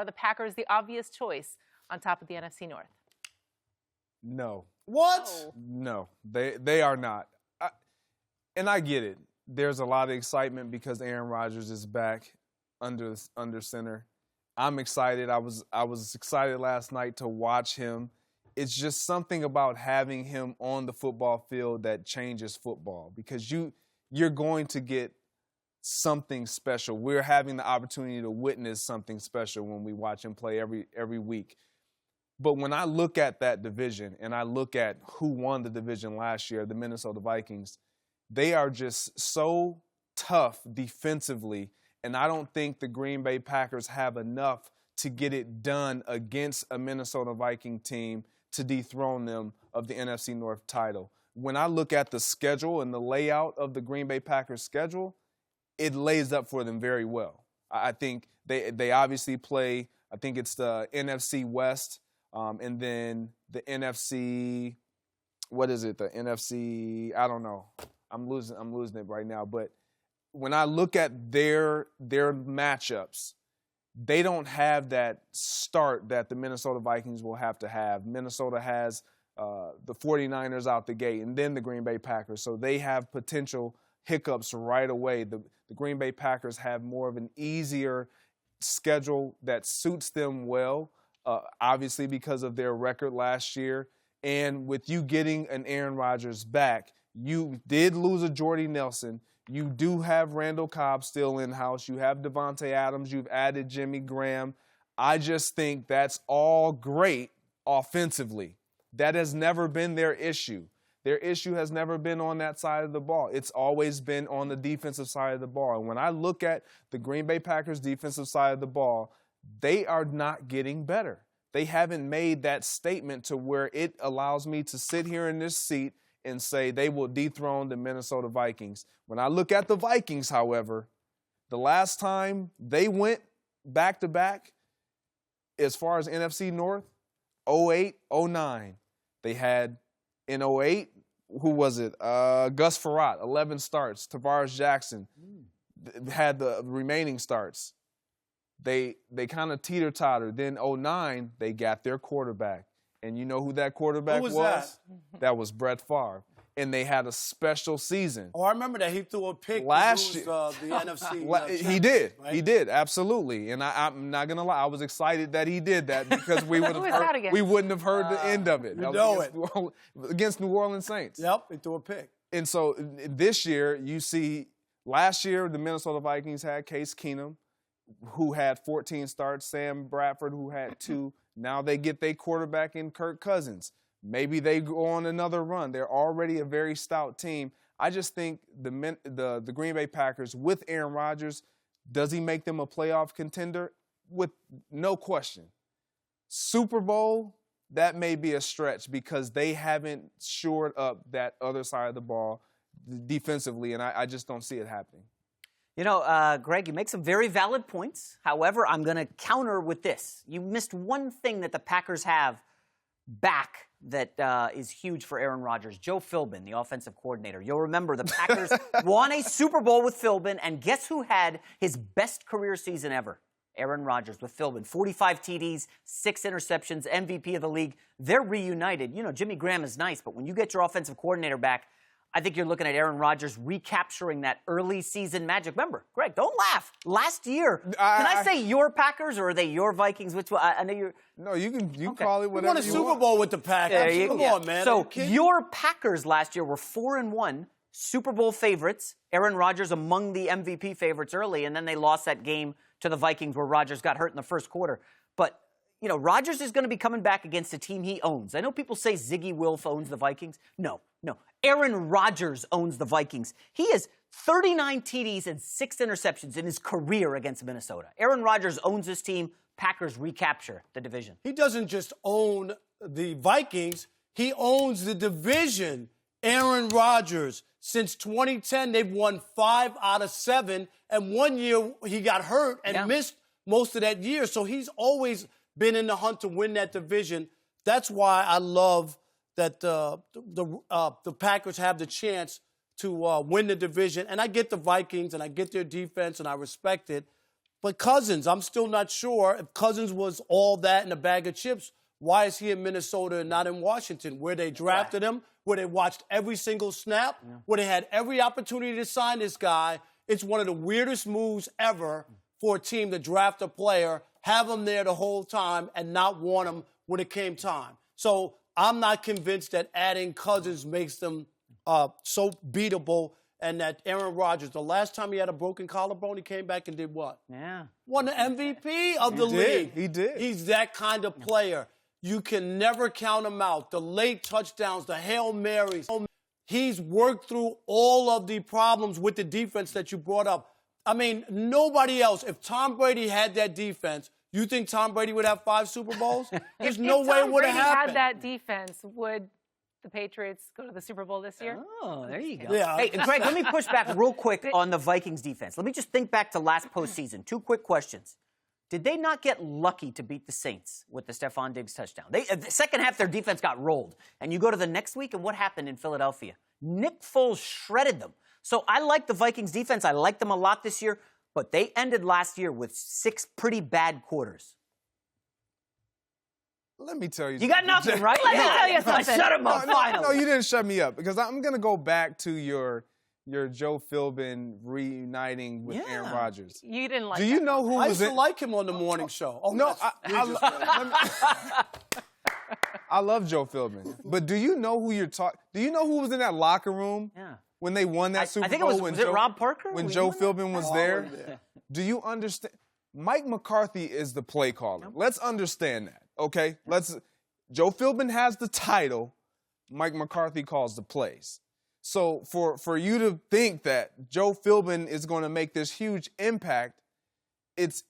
Are the Packers the obvious choice on top of the NFC North? No. What? No, they are not. And I get it. There's a lot of excitement because Aaron Rodgers is back under center. I'm excited. I was excited last night to watch him. It's just something about having him on the football field that changes football because you're going to get something special. We're having the opportunity to witness something special when we watch him play every week. But when I look at that division and I look at who won the division last year, the Minnesota Vikings, they are just so tough defensively, and I don't think the Green Bay Packers have enough to get it done against a Minnesota Viking team to dethrone them of the NFC North title. When I look at the schedule and the layout of the Green Bay Packers schedule, it lays up for them very well. I think they obviously play, I think it's the NFC West, and then the NFC, what is it? The NFC, I don't know. I'm losing it right now. But when I look at their matchups, they don't have that start that the Minnesota Vikings will have to have. Minnesota has the 49ers out the gate and then the Green Bay Packers. So they have potential hiccups right away. The Green Bay Packers have more of an easier schedule that suits them well, obviously because of their record last year. And with you getting an Aaron Rodgers back, you did lose a Jordy Nelson. You do have Randall Cobb still in-house. You have Devontae Adams. You've added Jimmy Graham. I just think that's all great offensively. That has never been their issue. Their issue has never been on that side of the ball. It's always been on the defensive side of the ball. And when I look at the Green Bay Packers defensive side of the ball, they are not getting better. They haven't made that statement to where it allows me to sit here in this seat and say they will dethrone the Minnesota Vikings. When I look at the Vikings, however, the last time they went back-to-back, as far as NFC North, 08, 09. They had, in 08, who was it? Gus Frerotte, 11 starts. Tavares Jackson had the remaining starts. They kind of teeter-tottered. Then 09, they got their quarterback. And you know who that quarterback was? That? That was Brett Favre. And they had a special season. Oh, I remember that. He threw a pick last year. The NFC. He did. Right? He did, absolutely. And I'm not going to lie. I was excited that he did that because we wouldn't have heard the end of it. You know it. Against New Orleans Saints. Yep, he threw a pick. And so this year, you see, last year the Minnesota Vikings had Case Keenum, who had 14 starts, Sam Bradford, who had 2. Now they get their quarterback in Kirk Cousins. Maybe they go on another run. They're already a very stout team. I just think the Green Bay Packers, with Aaron Rodgers, does he make them a playoff contender? With no question. Super Bowl, that may be a stretch because they haven't shored up that other side of the ball defensively, and I just don't see it happening. You know, Greg, you make some very valid points. However, I'm going to counter with this. You missed one thing that the Packers have back that is huge for Aaron Rodgers. Joe Philbin, the offensive coordinator. You'll remember the Packers won a Super Bowl with Philbin, and guess who had his best career season ever? Aaron Rodgers with Philbin. 45 TDs, 6 interceptions, MVP of the league. They're reunited. You know, Jimmy Graham is nice, but when you get your offensive coordinator back, I think you're looking at Aaron Rodgers recapturing that early season magic. Remember, Greg, don't laugh. Last year, can I say your Packers or are they your Vikings? Which one? I know you're. No, you can call it whatever you want. Won a Super Bowl with the Packers. Come on, man. So your Packers last year were 4-1, Super Bowl favorites. Aaron Rodgers among the MVP favorites early, and then they lost that game to the Vikings where Rodgers got hurt in the first quarter. But you know, Rodgers is going to be coming back against a team he owns. I know people say Ziggy Wilf owns the Vikings. No. Aaron Rodgers owns the Vikings. He has 39 TDs and 6 interceptions in his career against Minnesota. Aaron Rodgers owns this team. Packers recapture the division. He doesn't just own the Vikings. He owns the division. Aaron Rodgers. Since 2010, they've won 5 out of 7. And one year he got hurt and missed most of that year. So he's always been in the hunt to win that division. That's why I love that the Packers have the chance to win the division. And I get the Vikings and I get their defense and I respect it. But Cousins, I'm still not sure if Cousins was all that in a bag of chips. Why is he in Minnesota and not in Washington, where they drafted him, where they watched every single snap, where they had every opportunity to sign this guy? It's one of the weirdest moves ever for a team to draft a player, have him there the whole time, and not want him when it came time. So I'm not convinced that adding Cousins makes them so beatable, and that Aaron Rodgers, the last time he had a broken collarbone, he came back and did what? Yeah. Won the MVP of the league. He did. He's that kind of player. You can never count him out. The late touchdowns, the Hail Marys. He's worked through all of the problems with the defense that you brought up. I mean, nobody else. If Tom Brady had that defense, you think Tom Brady would have 5 Super Bowls? There's no way it would have happened. If Tom Brady had that defense, would the Patriots go to the Super Bowl this year? Oh, there you go. Yeah. Hey, Greg, let me push back real quick on the Vikings defense. Let me just think back to last postseason. 2 quick questions. Did they not get lucky to beat the Saints with the Stephon Diggs touchdown? The second half, their defense got rolled. And you go to the next week, and what happened in Philadelphia? Nick Foles shredded them. So I like the Vikings defense. I like them a lot this year. But they ended last year with 6 pretty bad quarters. Let me tell you. You got nothing, right? Let me tell you something. Shut him up, finally. No, you didn't shut me up, because I'm going to go back to your Joe Philbin reuniting with Aaron Rodgers. You didn't like Do you that. know who I was used to in? like him on the morning show. Oh, No, that's I love Joe Philbin, but do you know who you're talking? Do you know who was in that locker room when they won that Super Bowl? I think it was, when was it Rob Parker? When Were Joe you in that? Philbin was there? Do you understand? Mike McCarthy is the play caller. Let's understand that, okay? Joe Philbin has the title. Mike McCarthy calls the plays. So for you to think that Joe Philbin is going to make this huge impact, it's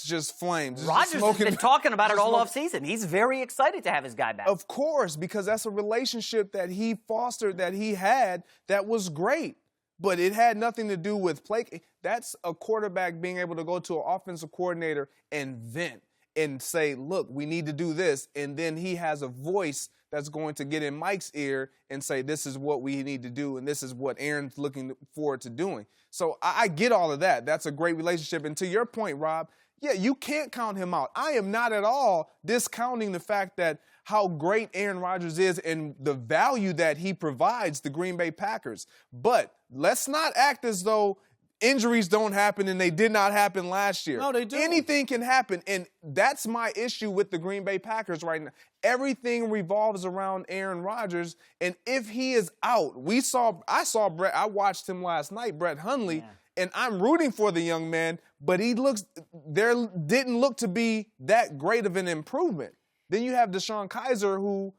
just flames. Rodgers has been talking about it all offseason. He's very excited to have his guy back. Of course, because that's a relationship that he fostered, that he had, that was great. But it had nothing to do with play. That's a quarterback being able to go to an offensive coordinator and vent and say, look, we need to do this. And then he has a voice that's going to get in Mike's ear and say, this is what we need to do, and this is what Aaron's looking forward to doing. So I get all of that. That's a great relationship. And to your point, Rob, yeah, you can't count him out. I am not at all discounting the fact that how great Aaron Rodgers is and the value that he provides the Green Bay Packers. But let's not act as though injuries don't happen, and they did not happen last year. No, they do. Anything can happen, and that's my issue with the Green Bay Packers right now. Everything revolves around Aaron Rodgers, and if he is out, I watched him last night, Brett Hundley, and I'm rooting for the young man, but didn't look to be that great of an improvement. Then you have Deshaun Kaiser, who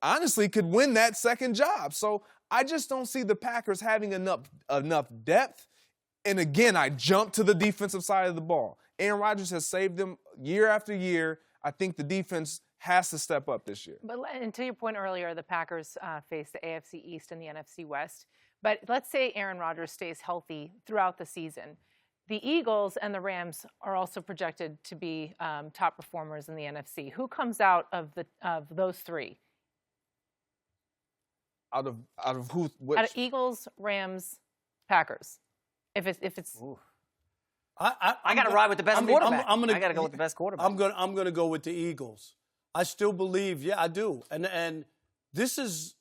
honestly could win that second job. So I just don't see the Packers having enough depth. And again, I jump to the defensive side of the ball. Aaron Rodgers has saved them year after year. I think the defense has to step up this year. But and to your point earlier, the Packers face the AFC East and the NFC West. But let's say Aaron Rodgers stays healthy throughout the season. The Eagles and the Rams are also projected to be top performers in the NFC. Who comes out of those 3? Out of who? Which? Out of Eagles, Rams, Packers. If it's. I got to ride with the best quarterback. I got to go with the best quarterback. I'm gonna go with the Eagles. I still believe, yeah, I do. And this is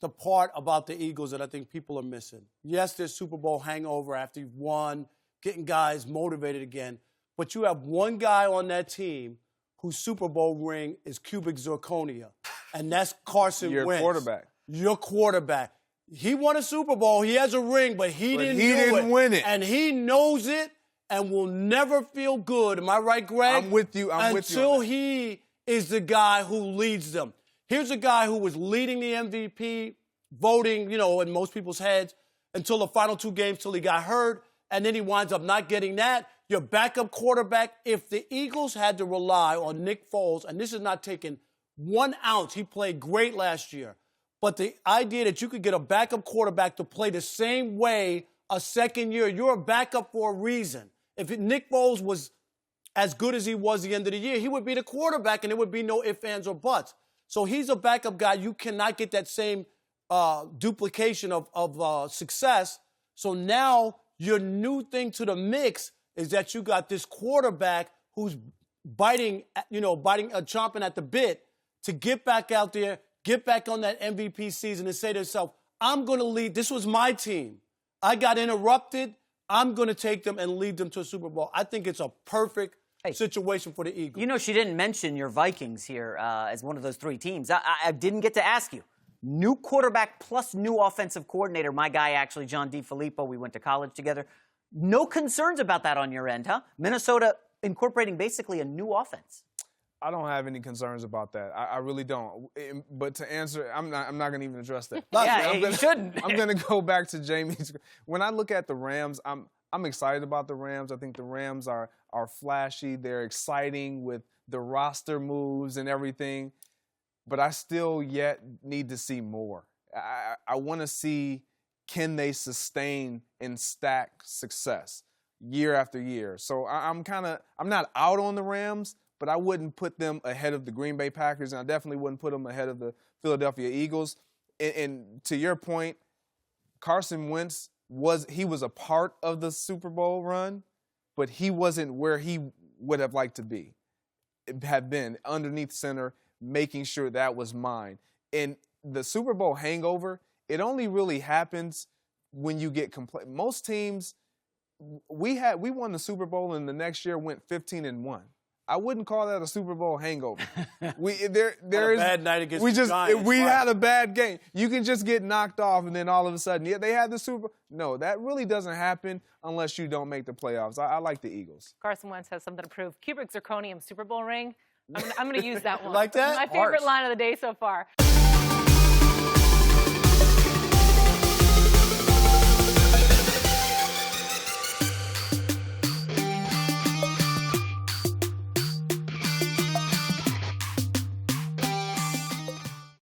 the part about the Eagles that I think people are missing. Yes, there's Super Bowl hangover after you've won, getting guys motivated again. But you have one guy on that team whose Super Bowl ring is cubic zirconia, and that's Carson Wentz. Your quarterback. He won a Super Bowl. He has a ring, but he didn't win it. And he knows it and will never feel good. Am I right, Greg? I'm with you. Until he is the guy who leads them. Here's a guy who was leading the MVP voting, in most people's heads until the final 2 games till he got hurt, and then he winds up not getting that. Your backup quarterback, if the Eagles had to rely on Nick Foles, and this is not taking 1 ounce, he played great last year, but the idea that you could get a backup quarterback to play the same way a second year, you're a backup for a reason. If Nick Foles was as good as he was at the end of the year, he would be the quarterback, and there would be no ifs, ands, or buts. So he's a backup guy. You cannot get that same duplication of success. So now Your new thing to the mix is that you got this quarterback who's chomping at the bit to get back out there, get back on that MVP season and say to himself, I'm going to lead. This was my team. I got interrupted. I'm going to take them and lead them to a Super Bowl. I think it's a perfect situation for the Eagles. You know, she didn't mention your Vikings here as one of those three teams. I didn't get to ask you. New quarterback plus new offensive coordinator. My guy, actually, John DiFilippo, we went to college together. No concerns about that on your end, huh? Minnesota incorporating basically a new offense. I don't have any concerns about that. I really don't. But to answer, I'm not going to even address that. You shouldn't. I'm going to go back to Jamie's. When I look at the Rams, I'm excited about the Rams. I think the Rams are flashy. They're exciting with the roster moves and everything. But I still yet need to see more. I want to see, can they sustain and stack success year after year? So I'm not out on the Rams, but I wouldn't put them ahead of the Green Bay Packers, and I definitely wouldn't put them ahead of the Philadelphia Eagles. And to your point, Carson Wentz was a part of the Super Bowl run, but he wasn't where he would have liked to be, have been underneath center, making sure that was mine. And the Super Bowl hangover, it only really happens when you get most teams, we won the Super Bowl and the next year went 15-1. I wouldn't call that a Super Bowl hangover. There is a bad night against the Giants. We had a bad game. You can just get knocked off and then all of a sudden, they had the Super. No, that really doesn't happen unless you don't make the playoffs. I like the Eagles. Carson Wentz has something to prove. Cubic zirconium Super Bowl ring. I'm going to use that one. Like that? My favorite line of the day so far.